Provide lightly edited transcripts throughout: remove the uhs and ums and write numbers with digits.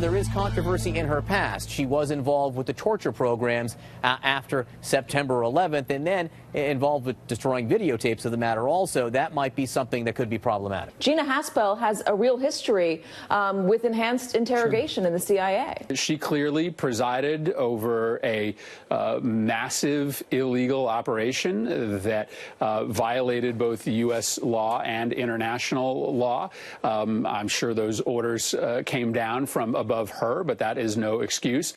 There is controversy in her past. She was involved with the torture programs after September 11th, and then involved with destroying videotapes of the matter also. That might be something that could be problematic. Gina Haspel has a real history with enhanced interrogation in the CIA. She clearly presided over a massive illegal operation that violated both U.S. law and international law. I'm sure those orders came down from above her, but that is no excuse.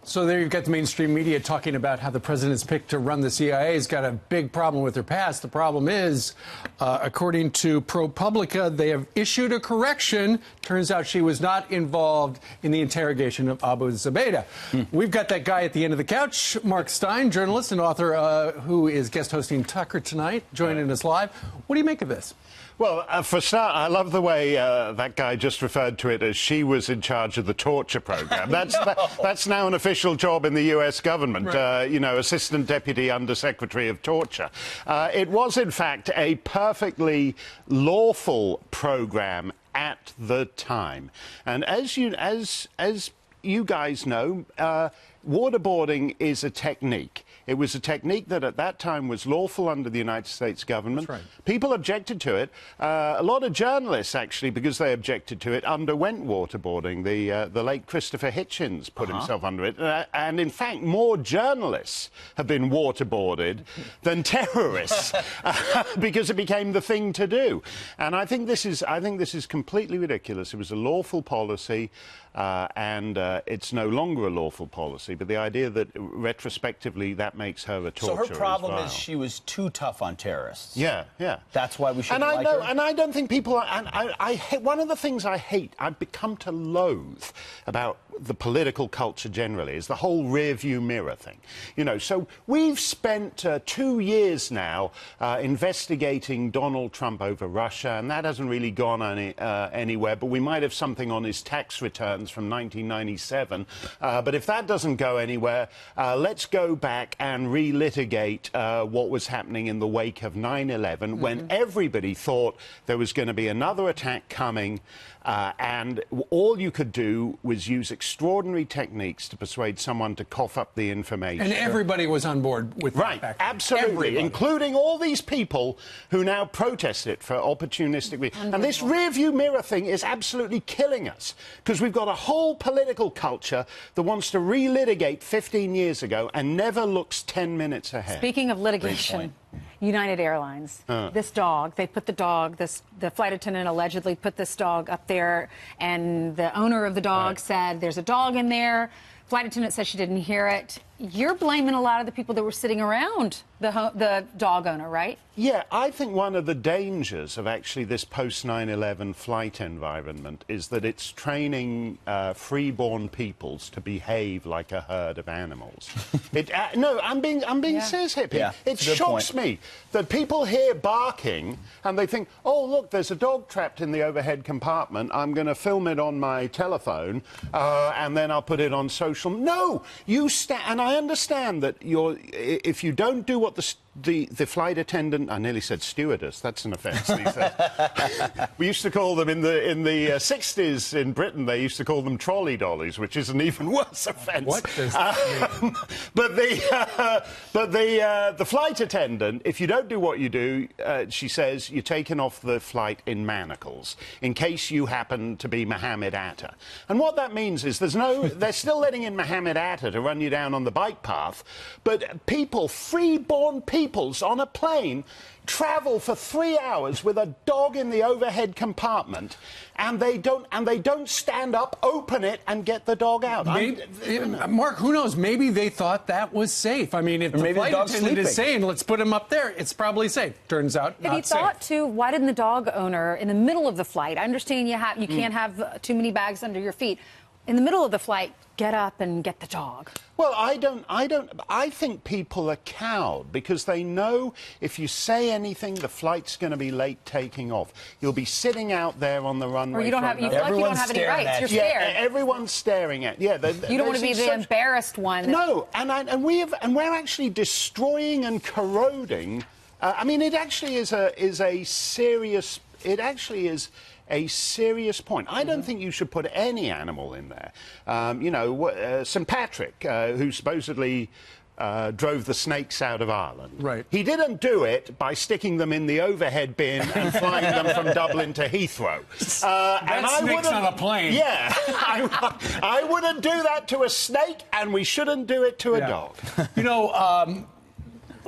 So there you've got the mainstream media talking about how the president's pick to run the CIA has got a big problem with her past. The problem is, according to ProPublica, they have issued a correction. Turns out she was not involved in the interrogation of Abu Zubaydah. We've got that guy at the end of the couch, Mark Steyn, journalist and author who is guest hosting Tucker tonight, joining us live. What do you make of this? Well, for start, I love the way that guy just referred to it as she was in charge of the torture program. That's now an official job in the U.S. government, right. You know, Assistant Deputy Undersecretary of Torture. It was, in fact, a perfectly lawful program at the time. And as you guys know, waterboarding is a technique. It was a technique that at that time was lawful under the United States government. That's right. People objected to it. A lot of journalists, actually, because they objected to it, underwent waterboarding. The late Christopher Hitchens put himself under it. And, in fact, more journalists have been waterboarded than terrorists because it became the thing to do. And I think this is completely ridiculous. It was a lawful policy. And it's no longer a lawful policy, but the idea that retrospectively that makes her a torturer. So her problem is she was too tough on terrorists. Yeah, yeah. That's why we shouldn't like her. And I don't think people are. And I hate, one of the things I hate, I've become to loathe about the political culture generally, is the whole rear-view mirror thing. You know, so we've spent 2 years now investigating Donald Trump over Russia, and that hasn't really gone anywhere, but we might have something on his tax returns from 1997. But if that doesn't go anywhere, let's go back and relitigate what was happening in the wake of 9/11, when everybody thought there was going to be another attack coming, and all you could do was use extraordinary techniques to persuade someone to cough up the information. And everybody was on board with that. Right, absolutely, everybody. Including all these people who now protest it for opportunistic reasons. And this rear-view mirror thing is absolutely killing us, because we've got a whole political culture that wants to relitigate 15 years ago and never looks 10 minutes ahead. Speaking of litigation, United Airlines, this dog, they put the dog, the flight attendant allegedly put this dog up there, and the owner of the dog said there's a dog in there. Flight attendant says she didn't hear it. You're blaming a lot of the people that were sitting around the dog owner, right? Yeah, I think one of the dangers of actually this post-9/11 flight environment is that it's training freeborn peoples to behave like a herd of animals. No, I'm being serious here. Yeah, it shocks me that people hear barking and they think, oh, look, there's a dog trapped in the overhead compartment. I'm going to film it on my telephone and then I'll put it on social. No, you and I understand that if you don't do what the flight attendant, I nearly said stewardess, that's an offence these days. We used to call them in the 60s in Britain, they used to call them trolley dollies, which is an even worse offence. What does that mean? But the flight attendant, if you don't do what you do, she says you're taken off the flight in manacles in case you happen to be Mohammed Atta. And what that means is they're still letting in Mohammed Atta to run you down on the bike path, but people, freeborn peoples on a plane, travel for 3 hours with a dog in the overhead compartment, and they don't stand up, open it, and get the dog out. Mark, who knows? Maybe they thought that was safe. I mean, if the flight attendant is saying, let's put him up there, it's probably safe. Turns out, not safe. But he thought, too, why didn't the dog owner, in the middle of the flight, I understand you can't have too many bags under your feet, in the middle of the flight, get up and get the dog? Well, I think people are cowed because they know if you say anything, the flight's going to be late taking off. You'll be sitting out there on the runway. Or you feel like you don't have any rights. You're scared. Yeah, everyone's staring at you. Yeah, you don't want to be the embarrassed one. No, and we're actually destroying and corroding. I mean, it actually is a serious. It actually is a serious point. I don't think you should put any animal in there. You know, St. Patrick, who supposedly drove the snakes out of Ireland. Right. He didn't do it by sticking them in the overhead bin and flying them from Dublin to Heathrow. That's snakes on a plane. Yeah. I wouldn't do that to a snake, and we shouldn't do it to a dog. You know,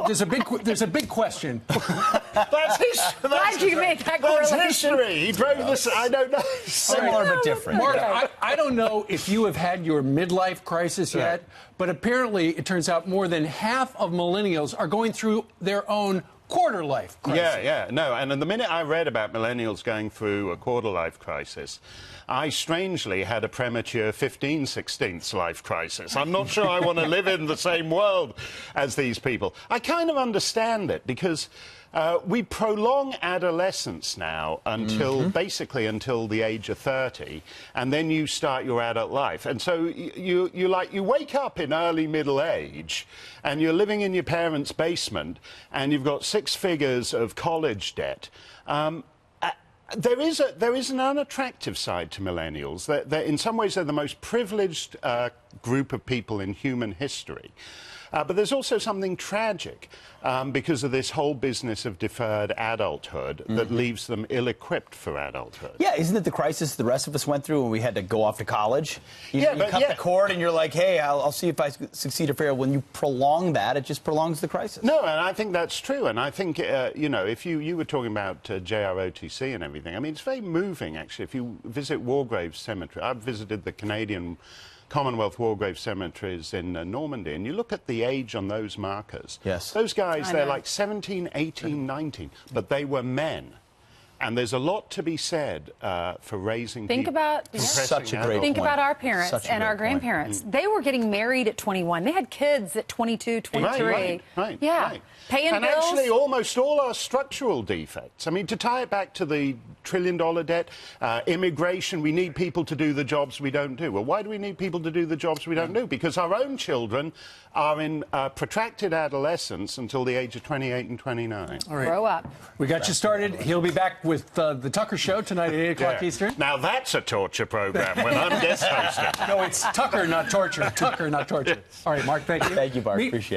there's a big question. That's history. Glad you made that That's correlation. history. He drove this. I don't know. Similar but different. Mark, I don't know if you have had your midlife crisis yet, but apparently it turns out more than half of millennials are going through their own quarter-life crisis. Yeah. No, and the minute I read about millennials going through a quarter-life crisis, I strangely had a premature 15/16 life crisis. I'm not sure I want to live in the same world as these people. I kind of understand it because we prolong adolescence now until basically until the age of 30, and then you start your adult life. And so you wake up in early middle age, and you're living in your parents' basement, and you've got 6 figures of college debt. There is an unattractive side to millennials. In some ways, they're the most privileged group of people in human history. But there's also something tragic because of this whole business of deferred adulthood that leaves them ill-equipped for adulthood. Yeah, isn't it the crisis the rest of us went through when we had to go off to college? You cut the cord and you're like, hey, I'll see if I succeed or fail. When you prolong that, it just prolongs the crisis. No, and I think that's true. And I think, you know, if you were talking about JROTC and everything, I mean, it's very moving, actually. If you visit Wargrave Cemetery, I've visited the Canadian Commonwealth War Grave cemeteries in Normandy, and you look at the age on those markers. Yes. Those guys, they're like 17, 18, 19, but they were men. And there's a lot to be said for raising Think people. about Such a great Think point. about our parents Such a and our great point. grandparents. They were getting married at 21. They had kids at 22, 23. Right. Yeah. Right. Paying and bills. actually, almost all our structural defects. I mean, to tie it back to the trillion-dollar debt, immigration, we need people to do the jobs we don't do. Well, why do we need people to do the jobs we don't do? Because our own children are in protracted adolescence until the age of 28 and 29. All right. Grow up. We got you started. He'll be back with the Tucker Show tonight at 8 o'clock Eastern. Now that's a torture program when I'm guest hosting. No, it's Tucker, not torture. Tucker, not torture. All right, Mark, thank you. Thank you, Mark. Appreciate it.